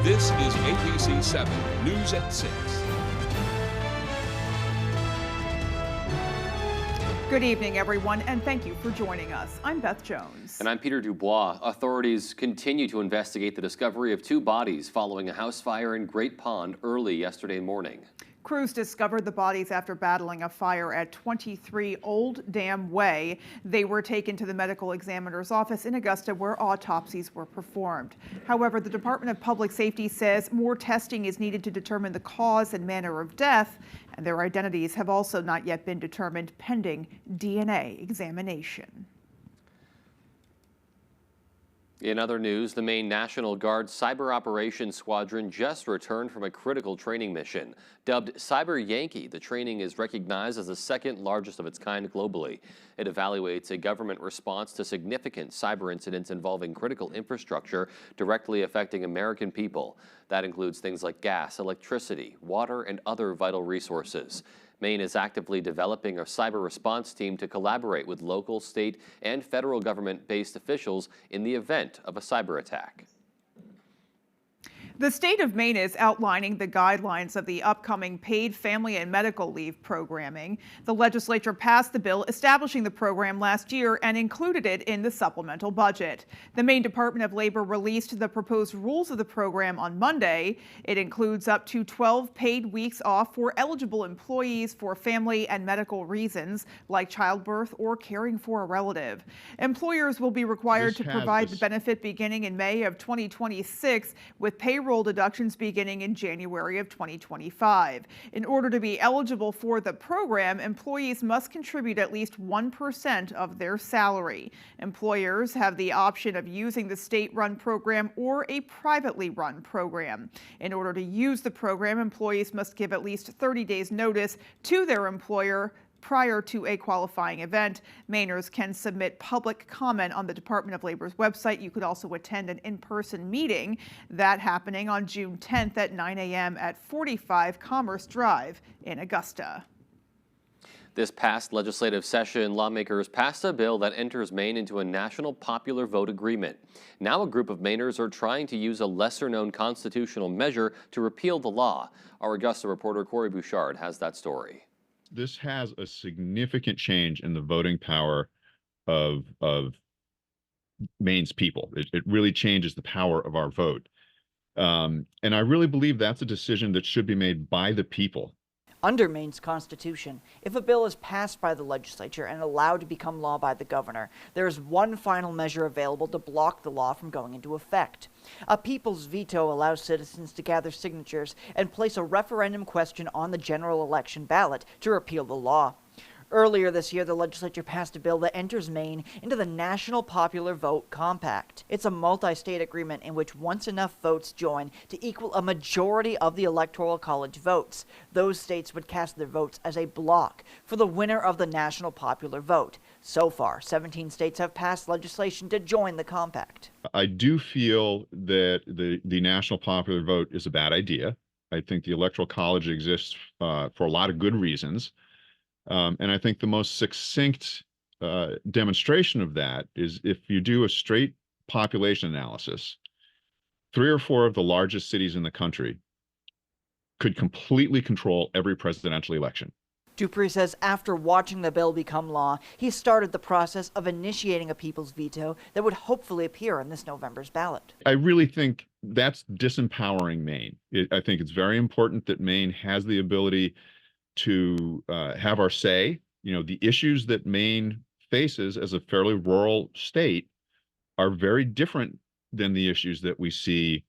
This is ABC 7 News at 6. Good evening, everyone, and thank you for joining us. I'm Beth Jones. And I'm Peter Dubois. Authorities continue to investigate the discovery of two bodies following a house fire in Great Pond early yesterday morning. Crews discovered the bodies after battling a fire at 23 Old Dam Way. They were taken to the medical examiner's office in Augusta where autopsies were performed. However, the Department of Public Safety says more testing is needed to determine the cause and manner of death, and their identities have also not yet been determined pending DNA examination. In other news, the Maine National Guard Cyber Operations Squadron just returned from a critical training mission. Dubbed Cyber Yankee, the training is recognized as the second largest of its kind globally. It evaluates a government response to significant cyber incidents involving critical infrastructure directly affecting American people. That includes things like gas, electricity, water, and other vital resources. Maine is actively developing a cyber response team to collaborate with local, state, and federal government-based officials in the event of a cyber attack. The state of Maine is outlining the guidelines of the upcoming paid family and medical leave programming. The legislature passed the bill establishing the program last year and included it in the supplemental budget. The Maine Department of Labor released the proposed rules of the program on Monday. It includes up to 12 paid weeks off for eligible employees for family and medical reasons, like childbirth or caring for a relative. Employers will be required to provide the benefit beginning in May of 2026, with payroll deductions beginning in January of 2025. In order to be eligible for the program, employees must contribute at least 1% of their salary. Employers have the option of using the state-run program or a privately run program. In order to use the program, employees must give at least 30 days notice to their employer prior to a qualifying event. Mainers can submit public comment on the Department of Labor's website. You could also attend an in-person meeting. That happening on June 10th at 9 a.m. at 45 Commerce Drive in Augusta. This past legislative session, lawmakers passed a bill that enters Maine into a national popular vote agreement. Now a group of Mainers are trying to use a lesser-known constitutional measure to repeal the law. Our Augusta reporter Corey Bouchard has that story. This has a significant change in the voting power of Maine's people. It really changes the power of our vote. And I really believe that's a decision that should be made by the people. Under Maine's Constitution, if a bill is passed by the legislature and allowed to become law by the governor, there is one final measure available to block the law from going into effect. A people's veto allows citizens to gather signatures and place a referendum question on the general election ballot to repeal the law. Earlier this year, the legislature passed a bill that enters Maine into the National Popular Vote Compact. It's a multi-state agreement in which once enough votes join to equal a majority of the Electoral College votes, those states would cast their votes as a block for the winner of the National Popular Vote. So far, 17 states have passed legislation to join the compact. I do feel that the National Popular Vote is a bad idea. I think the Electoral College exists for a lot of good reasons. And I think the most succinct demonstration of that is if you do a straight population analysis, 3 or 4 of the largest cities in the country could completely control every presidential election. Dupree says after watching the bill become law, he started the process of initiating a people's veto that would hopefully appear on this November's ballot. I really think that's disempowering Maine. I think it's very important that Maine has the ability to have our say. You know, the issues that Maine faces as a fairly rural state are very different than the issues that we see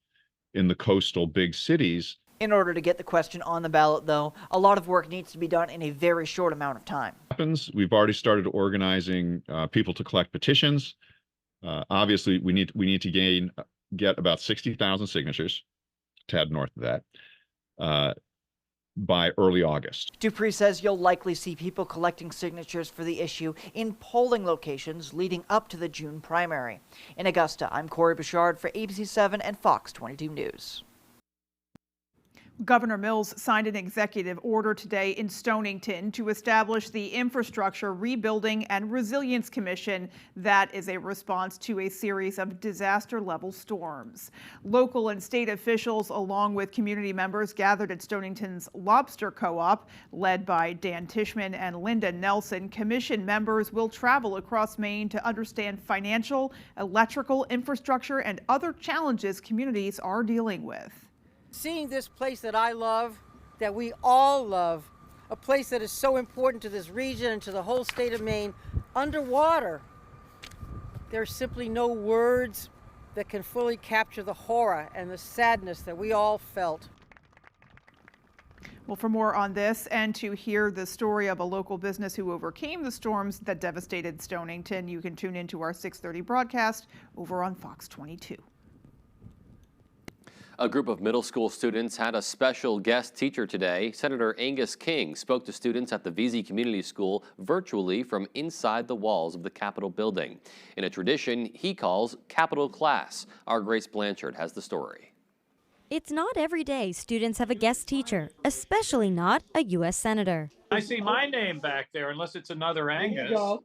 in the coastal big cities. In order to get the question on the ballot, though, a lot of work needs to be done in a very short amount of time. We've already started organizing people to collect petitions. Obviously, we need to get about 60,000 signatures, a tad north of that, by early August. Dupree says you'll likely see people collecting signatures for the issue in polling locations leading up to the June primary. In Augusta, I'm Corey Bouchard for ABC 7 and Fox 22 News. Governor Mills signed an executive order today in Stonington to establish the Infrastructure Rebuilding and Resilience Commission that is a response to a series of disaster-level storms. Local and state officials, along with community members, gathered at Stonington's Lobster Co-op, led by Dan Tishman and Linda Nelson. Commission members will travel across Maine to understand financial, electrical, infrastructure, and other challenges communities are dealing with. Seeing this place that I love, that we all love, a place that is so important to this region and to the whole state of Maine, underwater, there's simply no words that can fully capture the horror and the sadness that we all felt. Well, for more on this and to hear the story of a local business who overcame the storms that devastated Stonington, you can tune into our 6:30 broadcast over on Fox 22. A group of middle school students had a special guest teacher today. Senator Angus King spoke to students at the WVII Community School virtually from inside the walls of the Capitol building. In a tradition he calls Capitol Class. Our Grace Blanchard has the story. It's not every day students have a guest teacher, especially not a U.S. Senator. I see my name back there, unless it's another Angus.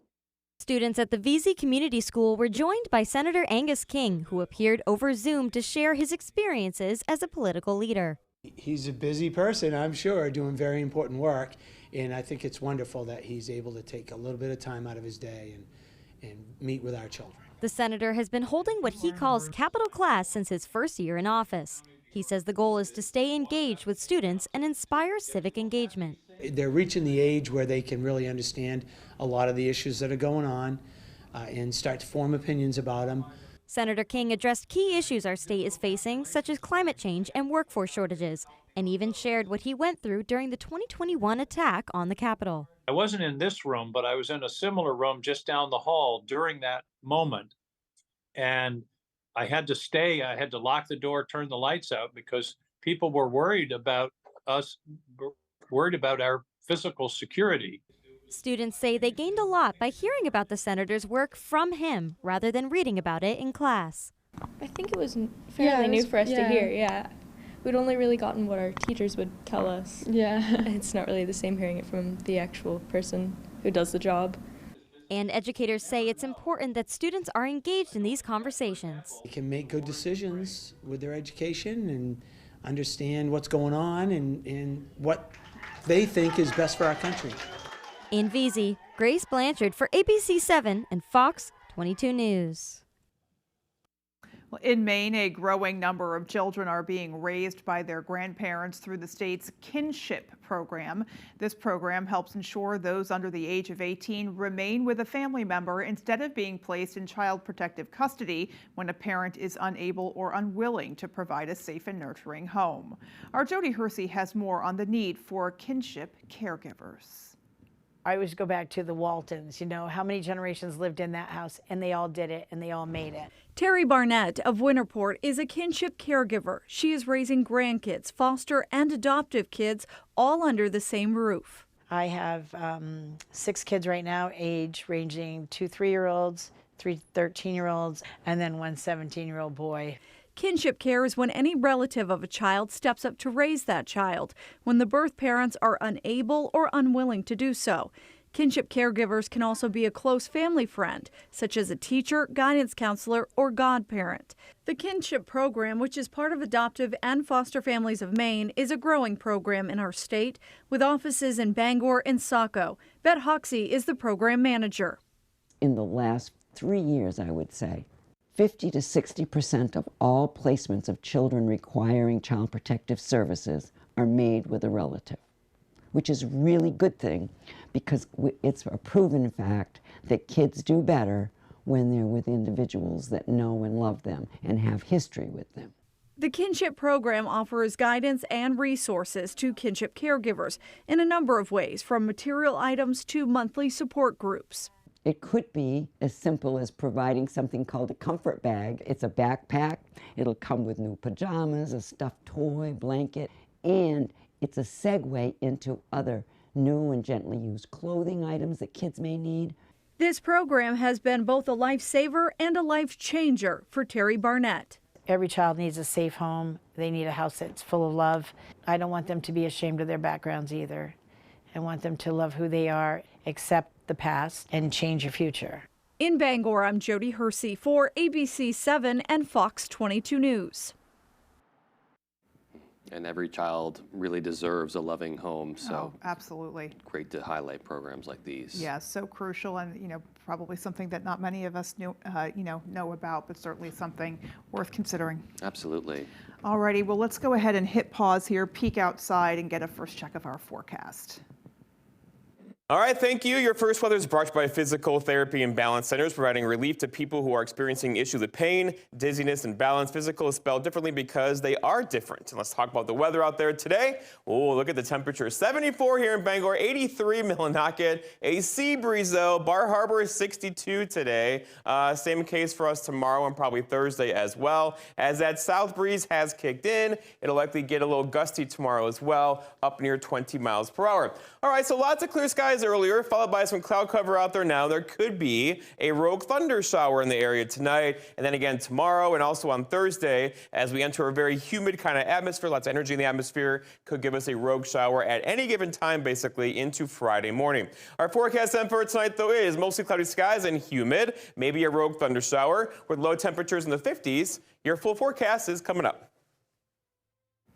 Students at the WVII Community School were joined by Senator Angus King, who appeared over Zoom to share his experiences as a political leader. He's a busy person, I'm sure, doing very important work, and I think it's wonderful that he's able to take a little bit of time out of his day and meet with our children. The senator has been holding what he calls Capitol Class since his first year in office. He says the goal is to stay engaged with students and inspire civic engagement. They're reaching the age where they can really understand a lot of the issues that are going on and start to form opinions about them. Senator King addressed key issues our state is facing, such as climate change and workforce shortages, and even shared what he went through during the 2021 attack on the Capitol. I wasn't in this room, but I was in a similar room just down the hall during that moment. And I had to stay, I had to lock the door, turn the lights out, because people were worried about us, worried about our physical security. Students say they gained a lot by hearing about the senator's work from him rather than reading about it in class. I think it was fairly new for us to hear, yeah. We'd only really gotten what our teachers would tell us. Yeah. It's not really the same hearing it from the actual person who does the job. And educators say it's important that students are engaged in these conversations. They can make good decisions with their education and understand what's going on and what they think is best for our country. In WVII, Grace Blanchard for ABC 7 and Fox 22 News. In Maine, a growing number of children are being raised by their grandparents through the state's kinship program. This program helps ensure those under the age of 18 remain with a family member instead of being placed in child protective custody when a parent is unable or unwilling to provide a safe and nurturing home. Our Jody Hersey has more on the need for kinship caregivers. I always go back to the Waltons, you know, how many generations lived in that house, and they all did it, and they all made it. Terry Barnett of Winterport is a kinship caregiver. She is raising grandkids, foster and adoptive kids, all under the same roof. I have 6 kids right now, age ranging 2 3-year-olds, 3 13-year-olds, and then 1 17-year-old boy. Kinship care is when any relative of a child steps up to raise that child, when the birth parents are unable or unwilling to do so. Kinship caregivers can also be a close family friend, such as a teacher, guidance counselor, or godparent. The Kinship program, which is part of Adoptive and Foster Families of Maine, is a growing program in our state, with offices in Bangor and Saco. Bette Hoxie is the program manager. In the last 3 years, I would say, 50 to 60% of all placements of children requiring child protective services are made with a relative, which is a really good thing because it's a proven fact that kids do better when they're with individuals that know and love them and have history with them. The Kinship program offers guidance and resources to kinship caregivers in a number of ways, from material items to monthly support groups. It could be as simple as providing something called a comfort bag. It's a backpack. It'll come with new pajamas, a stuffed toy, blanket, and it's a segue into other new and gently used clothing items that kids may need. This program has been both a lifesaver and a life changer for Terry Barnett. Every child needs a safe home. They need a house that's full of love. I don't want them to be ashamed of their backgrounds either. I want them to love who they are, accept the past, and change your future. In Bangor, I'm Jody Hersey for ABC 7 and Fox 22 News. And every child really deserves a loving home, so absolutely great to highlight programs like these. Yeah, so crucial, and probably something that not many of us know about, but certainly something worth considering. Absolutely. Alrighty, well, let's go ahead and hit pause here, peek outside, and get a first check of our forecast. All right, thank you. Your first weather is brought to you by Physical Therapy and Balance Centers, providing relief to people who are experiencing issues with pain, dizziness, and balance. Physical is spelled differently because they are different. And let's talk about the weather out there today. Oh, look at the temperature. 74 here in Bangor, 83 Millinocket, a sea breeze though. Bar Harbor is 62 today. Same case for us tomorrow and probably Thursday as well. As that south breeze has kicked in, it'll likely get a little gusty tomorrow as well, up near 20 miles per hour. All right, so lots of clear skies earlier, followed by some cloud cover out there now. There could be a rogue thunder shower in the area tonight, and then again tomorrow and also on Thursday as we enter a very humid kind of atmosphere. Lots of energy in the atmosphere could give us a rogue shower at any given time, basically into Friday morning. Our forecast then for tonight, though, is mostly cloudy skies and humid, maybe a rogue thunder shower with low temperatures in the 50s. Your full forecast is coming up.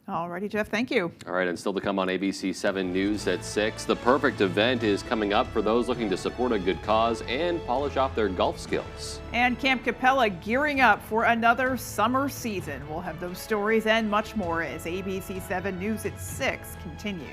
Alrighty, Jeff, thank you. All right, and still to come on ABC 7 News at 6. The perfect event is coming up for those looking to support a good cause and polish off their golf skills. And Camp Capella gearing up for another summer season. We'll have those stories and much more as ABC 7 News at 6 continues.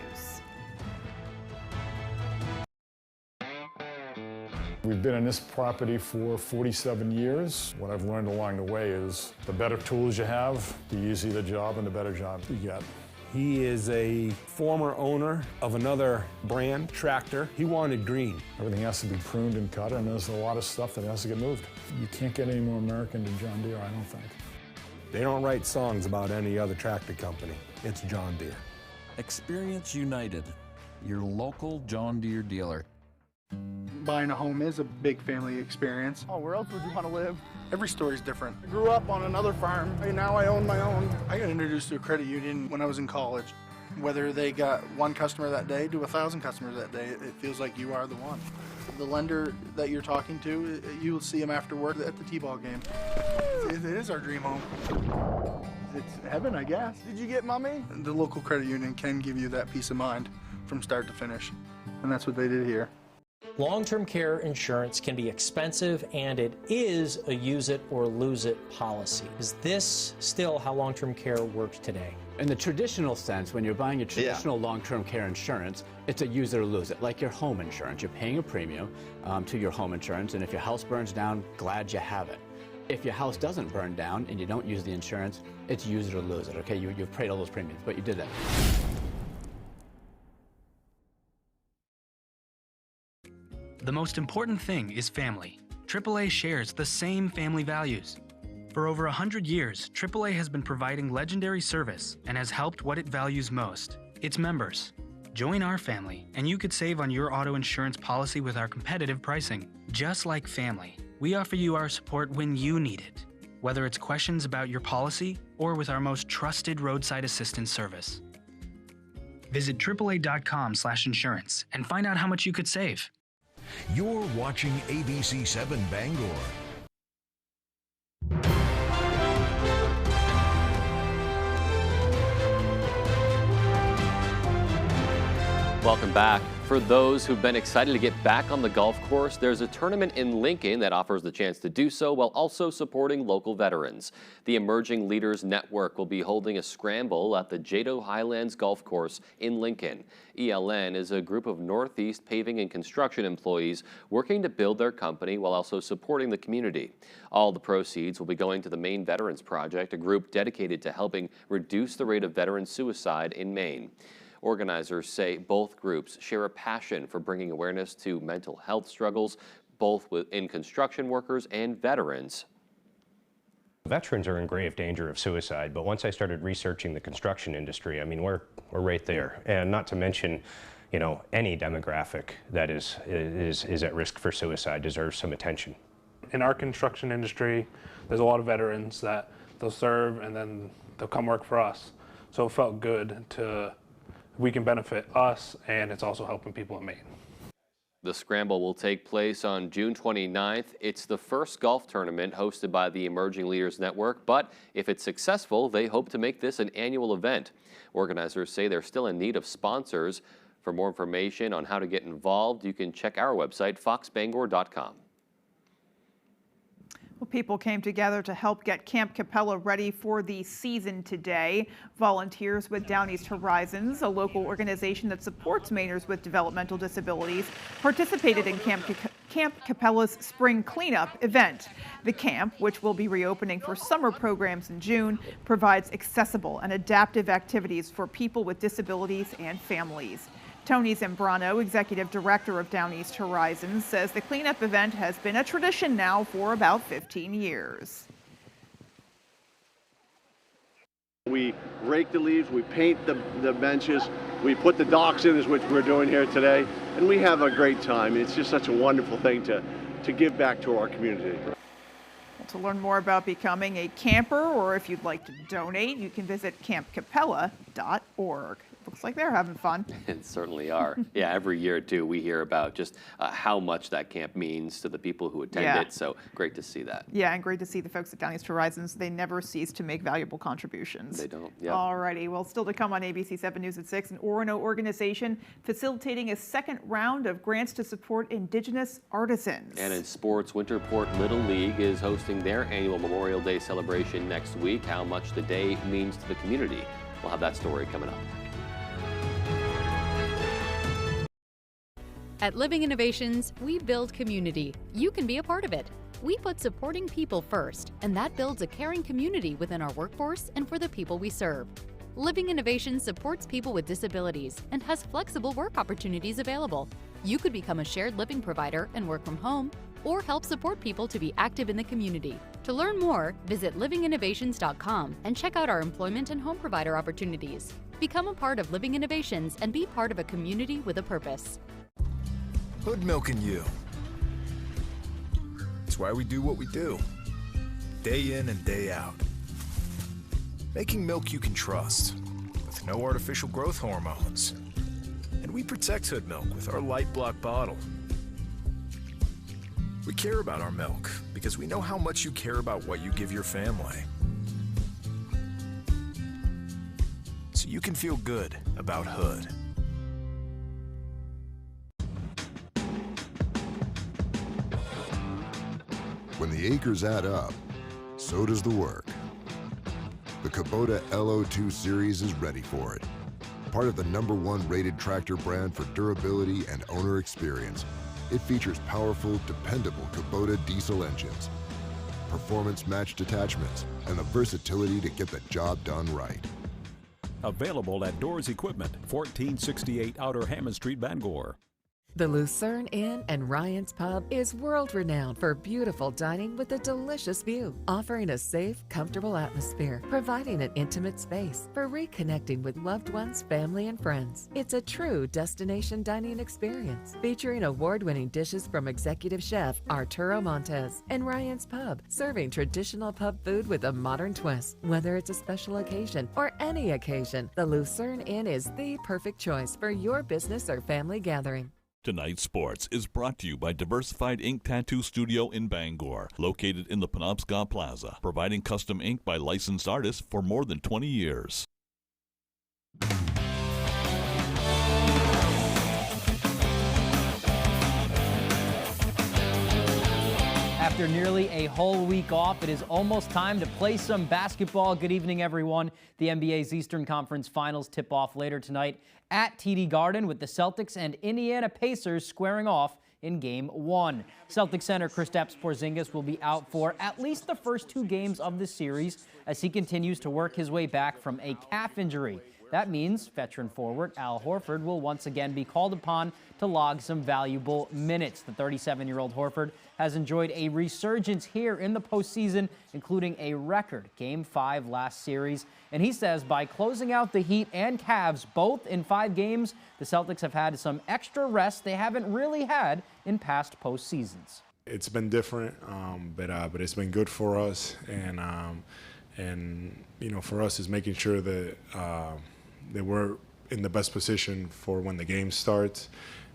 We've been on this property for 47 years. What I've learned along the way is the better tools you have, the easier the job and the better job you get. He is a former owner of another brand tractor. He wanted green. Everything has to be pruned and cut, and there's a lot of stuff that has to get moved. You can't get any more American than John Deere, I don't think. They don't write songs about any other tractor company. It's John Deere. Experience United, your local John Deere dealer. Buying a home is a big family experience. Oh, where else would you want to live? Every story's different. I grew up on another farm, and now I own my own. I got introduced to a credit union when I was in college. Whether they got one customer that day to 1,000 customers that day, it feels like you are the one. The lender that you're talking to, you will see them after work at the T-ball game. It is our dream home. It's heaven, I guess. Did you get mommy? The local credit union can give you that peace of mind from start to finish, and that's what they did here. Long-term care insurance can be expensive, and it is a use it or lose it policy. Is this still how long-term care works today? In the traditional sense, when you're buying a traditional long-term care insurance, it's a use it or lose it, like your home insurance. You're paying a premium to your home insurance, and if your house burns down, glad you have it. If your house doesn't burn down and you don't use the insurance, it's use it or lose it, okay? You've paid all those premiums, but you did that. The most important thing is family. AAA shares the same family values. For over 100 years, AAA has been providing legendary service and has helped what it values most, its members. Join our family, and you could save on your auto insurance policy with our competitive pricing. Just like family, we offer you our support when you need it, whether it's questions about your policy or with our most trusted roadside assistance service. Visit AAA.com/insurance and find out how much you could save. You're watching ABC 7 Bangor. Welcome back. For those who've been excited to get back on the golf course, there's a tournament in Lincoln that offers the chance to do so while also supporting local veterans. The Emerging Leaders Network will be holding a scramble at the Jado Highlands Golf Course in Lincoln. ELN is a group of Northeast paving and construction employees working to build their company while also supporting the community. All the proceeds will be going to the Maine Veterans Project, a group dedicated to helping reduce the rate of veteran suicide in Maine. Organizers say both groups share a passion for bringing awareness to mental health struggles, both in construction workers and veterans. Veterans are in grave danger of suicide, but once I started researching the construction industry, I mean, we're right there. And not to mention, you know, any demographic that is at risk for suicide deserves some attention. In our construction industry, there's a lot of veterans that they'll serve, and then they'll come work for us. So it felt good we can benefit us, and it's also helping people in Maine. The scramble will take place on June 29th. It's the first golf tournament hosted by the Emerging Leaders Network, but if it's successful, they hope to make this an annual event. Organizers say they're still in need of sponsors. For more information on how to get involved, you can check our website, foxbangor.com. Well, people came together to help get Camp Capella ready for the season today. Volunteers with Down East Horizons, a local organization that supports Mainers with developmental disabilities, participated in Camp Capella's spring cleanup event. The camp, which will be reopening for summer programs in June, provides accessible and adaptive activities for people with disabilities and families. Tony Zambrano, executive director of Down East Horizons, says the cleanup event has been a tradition now for about 15 years. We rake the leaves, we paint the benches, we put the docks in, which we're doing here today, and we have a great time. It's just such a wonderful thing to give back to our community. To learn more about becoming a camper, or if you'd like to donate, you can visit campcapella.org. Looks like they're having fun. It certainly are. Yeah, every year, too, we hear about just how much that camp means to the people who attend it, so great to see that. Yeah, and great to see the folks at Down East Horizons. They never cease to make valuable contributions. They don't, yeah. All righty, well, still to come on ABC 7 News at 6, an Orono organization facilitating a second round of grants to support Indigenous artisans. And in sports, Winterport Little League is hosting their annual Memorial Day celebration next week. How much the day means to the community. We'll have that story coming up. At Living Innovations, we build community. You can be a part of it. We put supporting people first, and that builds a caring community within our workforce and for the people we serve. Living Innovations supports people with disabilities and has flexible work opportunities available. You could become a shared living provider and work from home, or help support people to be active in the community. To learn more, visit livinginnovations.com and check out our employment and home provider opportunities. Become a part of Living Innovations and be part of a community with a purpose. Hood milking you. It's why we do what we do, day in and day out. Making milk you can trust, with no artificial growth hormones. And we protect Hood milk with our light block bottle. We care about our milk because we know how much you care about what you give your family. So you can feel good about Hood. When the acres add up, so does the work. The Kubota LO2 Series is ready for it. Part of the #1 rated tractor brand for durability and owner experience, it features powerful, dependable Kubota diesel engines, performance-matched attachments, and the versatility to get the job done right. Available at Doors Equipment, 1468 Outer Hammond Street, Bangor. The Lucerne Inn and Ryan's Pub is world-renowned for beautiful dining with a delicious view, offering a safe, comfortable atmosphere, providing an intimate space for reconnecting with loved ones, family, and friends. It's a true destination dining experience, featuring award-winning dishes from executive chef Arturo Montes, and Ryan's Pub, serving traditional pub food with a modern twist. Whether it's a special occasion or any occasion, the Lucerne Inn is the perfect choice for your business or family gathering. Tonight's Sports is brought to you by Diversified Ink Tattoo Studio in Bangor, located in the Penobscot Plaza, providing custom ink by licensed artists for more than 20 years. After nearly a whole week off, it is almost time to play some basketball. Good evening, everyone. The NBA's Eastern Conference Finals tip off later tonight at TD Garden with the Celtics and Indiana Pacers squaring off in Game 1. Celtics center Kristaps Porzingis will be out for at least the first 2 games of the series as he continues to work his way back from a calf injury. That means veteran forward Al Horford will once again be called upon to log some valuable minutes. The 37-year-old Horford has enjoyed a resurgence here in the postseason, including a record Game 5 last series. And he says by closing out the Heat and Cavs both in 5 games, the Celtics have had some extra rest they haven't really had in past postseasons. It's been different, but it's been good for us. And for us, is making sure that that we're in the best position for when the game starts.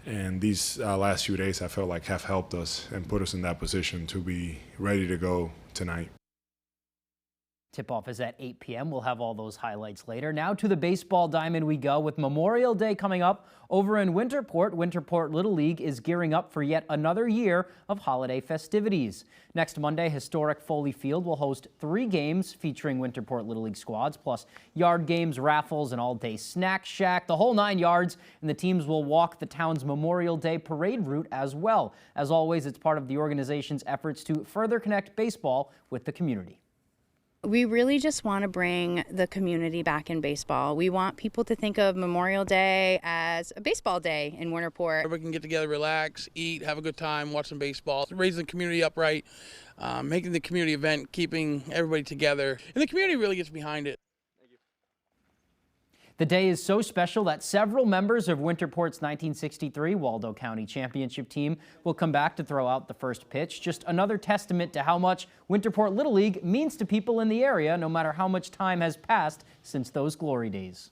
And these last few days, I felt like have helped us and put us in that position to be ready to go tonight. Tip-off is at 8 p.m. We'll have all those highlights later. Now to the baseball diamond we go. With Memorial Day coming up over in Winterport, Winterport Little League is gearing up for yet another year of holiday festivities. Next Monday, historic Foley Field will host 3 games featuring Winterport Little League squads, plus yard games, raffles, an all-day snack shack, the whole 9 yards, and the teams will walk the town's Memorial Day parade route as well. As always, it's part of the organization's efforts to further connect baseball with the community. We really just want to bring the community back in baseball. We want people to think of Memorial Day as a baseball day in Winterport. Everybody can get together, relax, eat, have a good time, watch some baseball, raising the community upright, making the community event, keeping everybody together. And the community really gets behind it. The day is so special that several members of Winterport's 1963 Waldo County Championship team will come back to throw out the first pitch. Just another testament to how much Winterport Little League means to people in the area, no matter how much time has passed since those glory days.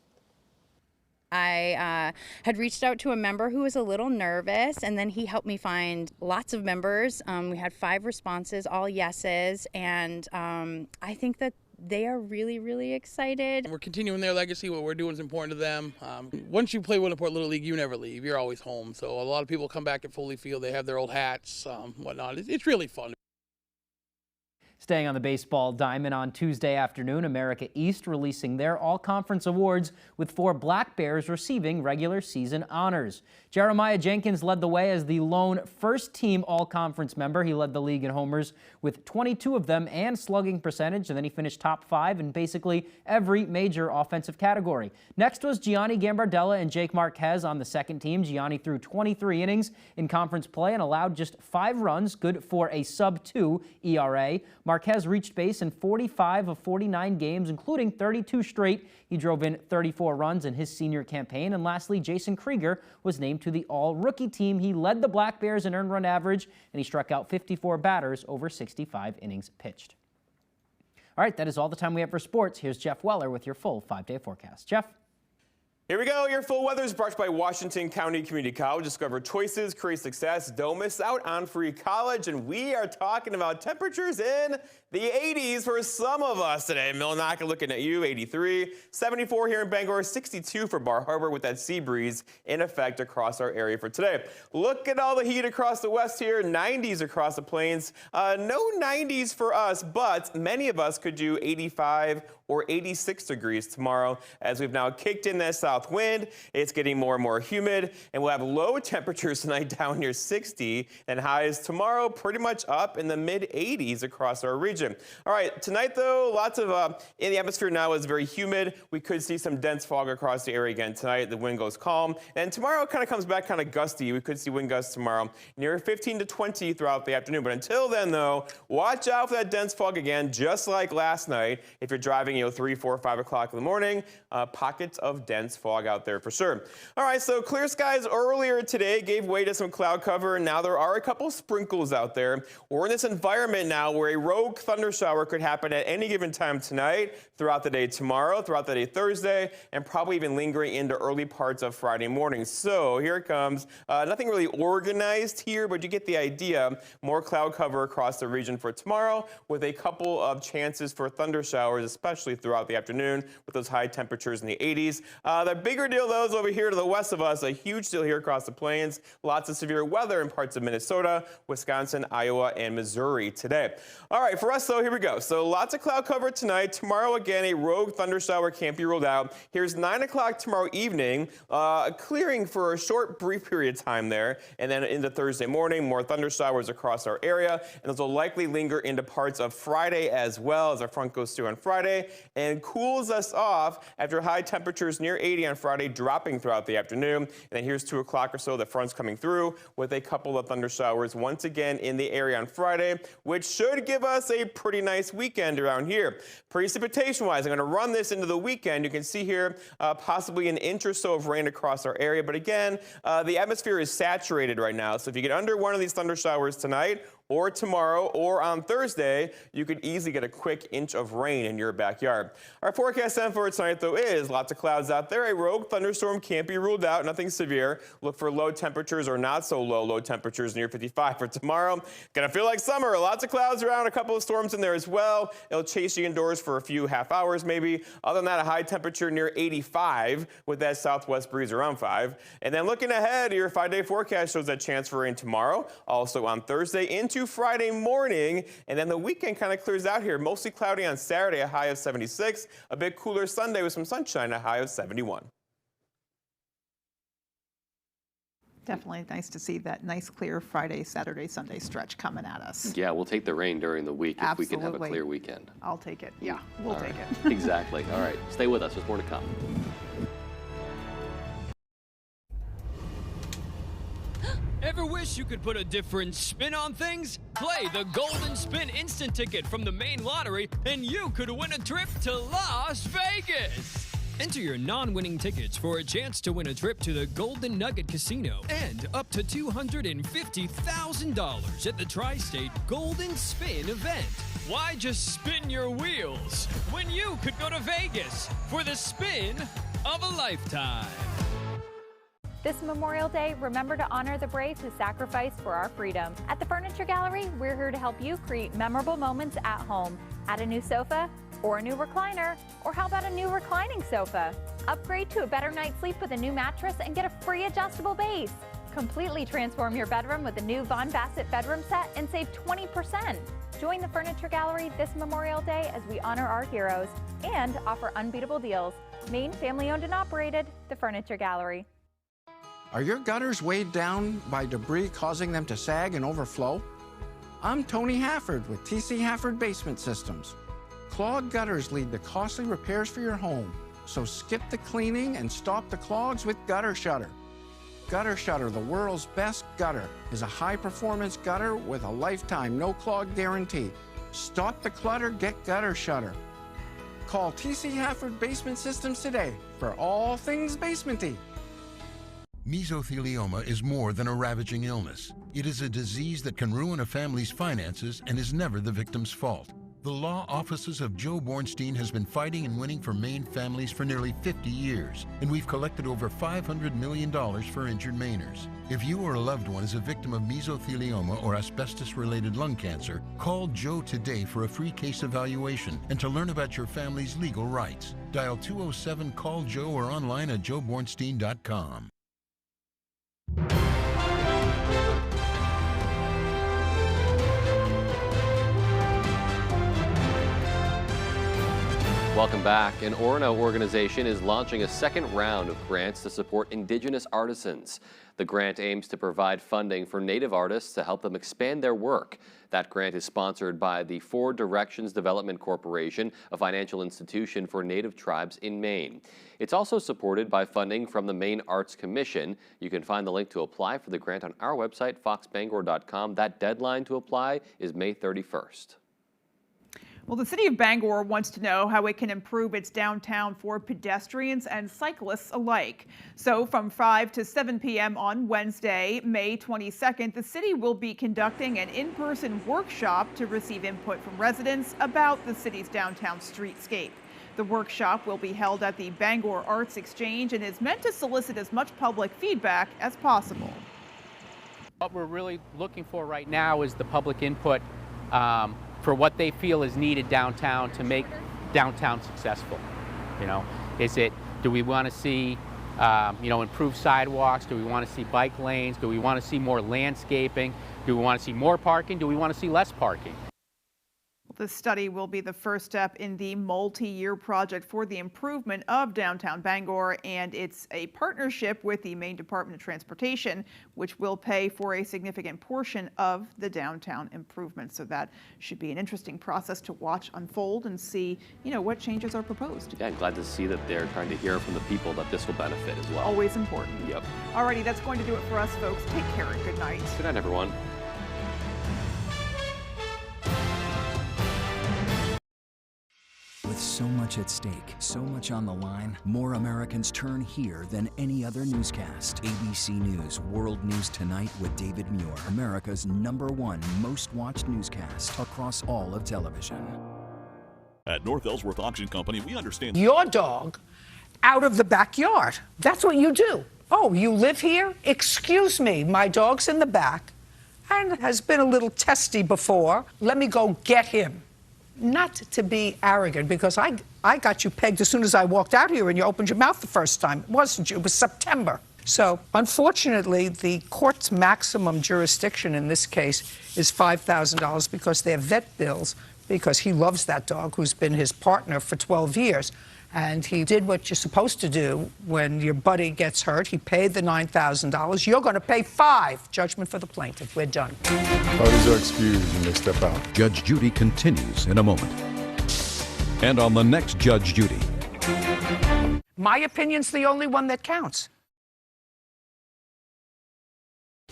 I had reached out to a member who was a little nervous, and then he helped me find lots of members. We had 5 responses, all yeses, and I think that they are really, really excited. We're continuing their legacy. What we're doing is important to them. Once you play Winterport Little League, you never leave. You're always home. So a lot of people come back at Foley Field. They have their old hats, whatnot. It's really fun. Staying on the baseball diamond, on Tuesday afternoon, America East releasing their all-conference awards, with 4 Black Bears receiving regular season honors. Jeremiah Jenkins led the way as the lone first-team all-conference member. He led the league in homers with 22 of them and slugging percentage, and then he finished top 5 in basically every major offensive category. Next was Gianni Gambardella and Jake Marquez on the second team. Gianni threw 23 innings in conference play and allowed just 5 runs, good for a sub-2 ERA. Marquez reached base in 45 of 49 games, including 32 straight. He drove in 34 runs in his senior campaign. And lastly, Jason Krieger was named to the all-rookie team. He led the Black Bears in earned run average, and he struck out 54 batters over 65 innings pitched. All right, that is all the time we have for sports. Here's Jeff Weller with your full 5-day forecast. Jeff? Here we go. Your full weather is brought to you by Washington County Community College. Discover choices, create success. Don't miss out on free college. And we are talking about temperatures in the 80s for some of us today. Millinocket looking at you, 83. 74 here in Bangor, 62 for Bar Harbor with that sea breeze in effect across our area for today. Look at all the heat across the west here, 90s across the plains. No 90s for us, but many of us could do 85 or 86 degrees tomorrow as we've now kicked in that south wind. It's getting more and more humid, and we'll have low temperatures tonight down near 60 and highs tomorrow pretty much up in the mid 80s across our region. All right, tonight though, lots of in the atmosphere now is very humid. We could see some dense fog across the area again tonight. The wind goes calm, and tomorrow kind of comes back kind of gusty. We could see wind gusts tomorrow near 15 to 20 throughout the afternoon. But until then though, watch out for that dense fog again, just like last night. If you're driving, 3, 4, 5 o'clock in the morning, pockets of dense fog out there for sure. All right, so clear skies earlier today gave way to some cloud cover, and now there are a couple sprinkles out there. We're in this environment now where a rogue thunder shower could happen at any given time tonight, throughout the day tomorrow, throughout the day Thursday, and probably even lingering into early parts of Friday morning. So here it comes. Nothing really organized here, but you get the idea. More cloud cover across the region for tomorrow, with a couple of chances for thunder showers, especially throughout the afternoon with those high temperatures in the 80s. The bigger deal, though, is over here to the west of us. A huge deal here across the plains. Lots of severe weather in parts of Minnesota, Wisconsin, Iowa, and Missouri today. All right, for us, though, here we go. So lots of cloud cover tonight. Tomorrow, again, a rogue thunder shower can't be ruled out. Here's 9 o'clock tomorrow evening, clearing for a short, brief period of time there. And then into Thursday morning, more thunder showers across our area. And those will likely linger into parts of Friday as well, as our front goes through on Friday and cools us off after high temperatures near 80 on Friday, dropping throughout the afternoon. And then here's 2 o'clock or so, the front's coming through with a couple of thunder showers once again in the area on Friday, which should give us a pretty nice weekend around here. Precipitation-wise, I'm going to run this into the weekend. You can see here possibly an inch or so of rain across our area. But again, the atmosphere is saturated right now. So if you get under one of these thunder showers tonight or tomorrow or on Thursday, you could easily get a quick inch of rain in your backyard. Our forecast then for tonight, though, is lots of clouds out there. A rogue thunderstorm can't be ruled out, nothing severe. Look for low temperatures or not so low temperatures near 55 for tomorrow. Gonna feel like summer. Lots of clouds around, a couple of storms in there as well. It'll chase you indoors for a few half hours maybe. Other than that, a high temperature near 85 with that southwest breeze around 5. And then looking ahead, your 5-day forecast shows that chance for rain tomorrow, also on Thursday into Friday morning. And then the weekend kind of clears out here. Mostly cloudy on Saturday, a high of 76. A bit cooler Sunday with some sunshine, a high of 71. Definitely nice to see that nice, clear Friday, Saturday, Sunday stretch coming at us. Yeah, we'll take the rain during the week if we can have a clear weekend. I'll take it. Yeah, we'll take it. Exactly. All right, stay with us. There's more to come. Ever wish you could put a different spin on things? Play the Golden Spin Instant Ticket from the main lottery, and you could win a trip to Las Vegas. Enter your non-winning tickets for a chance to win a trip to the Golden Nugget Casino and up to $250,000 at the Tri-State Golden Spin event. Why just spin your wheels when you could go to Vegas for the spin of a lifetime? This Memorial Day, remember to honor the brave who sacrificed for our freedom. At the Furniture Gallery, we're here to help you create memorable moments at home. Add a new sofa, or a new recliner, or how about a new reclining sofa? Upgrade to a better night's sleep with a new mattress and get a free adjustable base. Completely transform your bedroom with a new Von Bassett bedroom set and save 20%. Join the Furniture Gallery this Memorial Day as we honor our heroes and offer unbeatable deals. Maine family owned and operated, the Furniture Gallery. Are your gutters weighed down by debris causing them to sag and overflow? I'm Tony Hafford with TC Hafford Basement Systems. Clogged gutters lead to costly repairs for your home, so skip the cleaning and stop the clogs with Gutter Shutter. Gutter Shutter, the world's best gutter, is a high-performance gutter with a lifetime no-clog guarantee. Stop the clutter, get Gutter Shutter. Call TC Hafford Basement Systems today for all things basementy. Mesothelioma is more than a ravaging illness. It is a disease that can ruin a family's finances and is never the victim's fault. The law offices of Joe Bornstein has been fighting and winning for Maine families for nearly 50 years, and we've collected over $500 million for injured Mainers. If you or a loved one is a victim of mesothelioma or asbestos-related lung cancer, call Joe today for a free case evaluation and to learn about your family's legal rights. Dial 207-CALL-JOE or online at joebornstein.com. Welcome back. An Orono organization is launching a second round of grants to support Indigenous artisans. The grant aims to provide funding for Native artists to help them expand their work. That grant is sponsored by the Four Directions Development Corporation, a financial institution for Native tribes in Maine. It's also supported by funding from the Maine Arts Commission. You can find the link to apply for the grant on our website, foxbangor.com. That deadline to apply is May 31st. Well, the city of Bangor wants to know how it can improve its downtown for pedestrians and cyclists alike. So from 5 to 7 p.m. on Wednesday, May 22nd, the city will be conducting an in-person workshop to receive input from residents about the city's downtown streetscape. The workshop will be held at the Bangor Arts Exchange and is meant to solicit as much public feedback as possible. What we're really looking for right now is the public input for what they feel is needed downtown to make downtown successful. You know, do we want to see, improved sidewalks? Do we want to see bike lanes? Do we want to see more landscaping? Do we want to see more parking? Do we want to see less parking? The study will be the first step in the multi-year project for the improvement of downtown Bangor, and it's a partnership with the Maine Department of Transportation, which will pay for a significant portion of the downtown improvements. So that should be an interesting process to watch unfold and see, what changes are proposed. Yeah, I'm glad to see that they're trying to hear from the people that this will benefit as well. Always important. Yep. Alrighty, that's going to do it for us, folks. Take care and good night. Good night, everyone. With so much at stake, so much on the line, more Americans turn here than any other newscast. ABC News World News Tonight with David Muir, America's #1 most watched newscast across all of television. At North Ellsworth Auction Company, we understand your dog out of the backyard. That's what you do. Oh, you live here? Excuse me, my dog's in the back and has been a little testy before. Let me go get him. Not to be arrogant, because I got you pegged as soon as I walked out here and you opened your mouth the first time. It wasn't you, it was September. So, unfortunately, the court's maximum jurisdiction in this case is $5,000 because they're vet bills, because he loves that dog who's been his partner for 12 years. And he did what you're supposed to do when your buddy gets hurt. He paid the $9,000. You're going to pay $5,000. Judgment for the plaintiff. We're done. Parties are excused and they step out. Judge Judy continues in a moment. And on the next Judge Judy. My opinion's the only one that counts.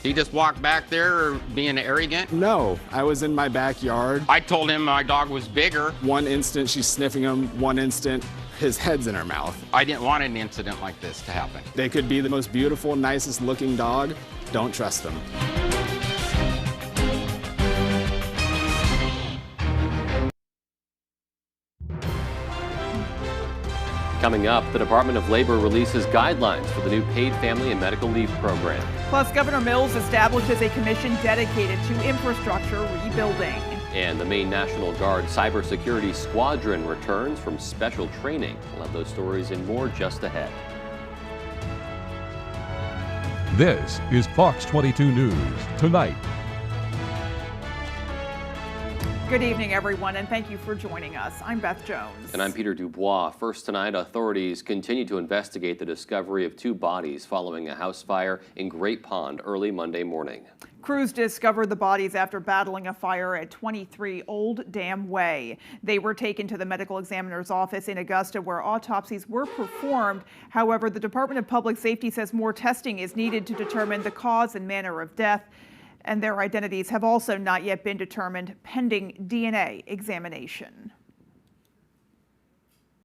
He just walked back there being arrogant? No, I was in my backyard. I told him my dog was bigger. One instant she's sniffing him, one instant his head's in her mouth. I didn't want an incident like this to happen. They could be the most beautiful, nicest looking dog. Don't trust them. Coming up, the Department of Labor releases guidelines for the new paid family and medical leave program. Plus, Governor Mills establishes a commission dedicated to infrastructure rebuilding. And the Maine National Guard Cybersecurity Squadron returns from special training. We'll have those stories and more just ahead. This is Fox 22 News Tonight. Good evening, everyone, and thank you for joining us. I'm Beth Jones. And I'm Peter Dubois. First tonight, authorities continue to investigate the discovery of 2 bodies following a house fire in Great Pond early Monday morning. Crews discovered the bodies after battling a fire at 23 Old Dam Way. They were taken to the medical examiner's office in Augusta, where autopsies were performed. However, the Department of Public Safety says more testing is needed to determine the cause and manner of death, and their identities have also not yet been determined pending DNA examination.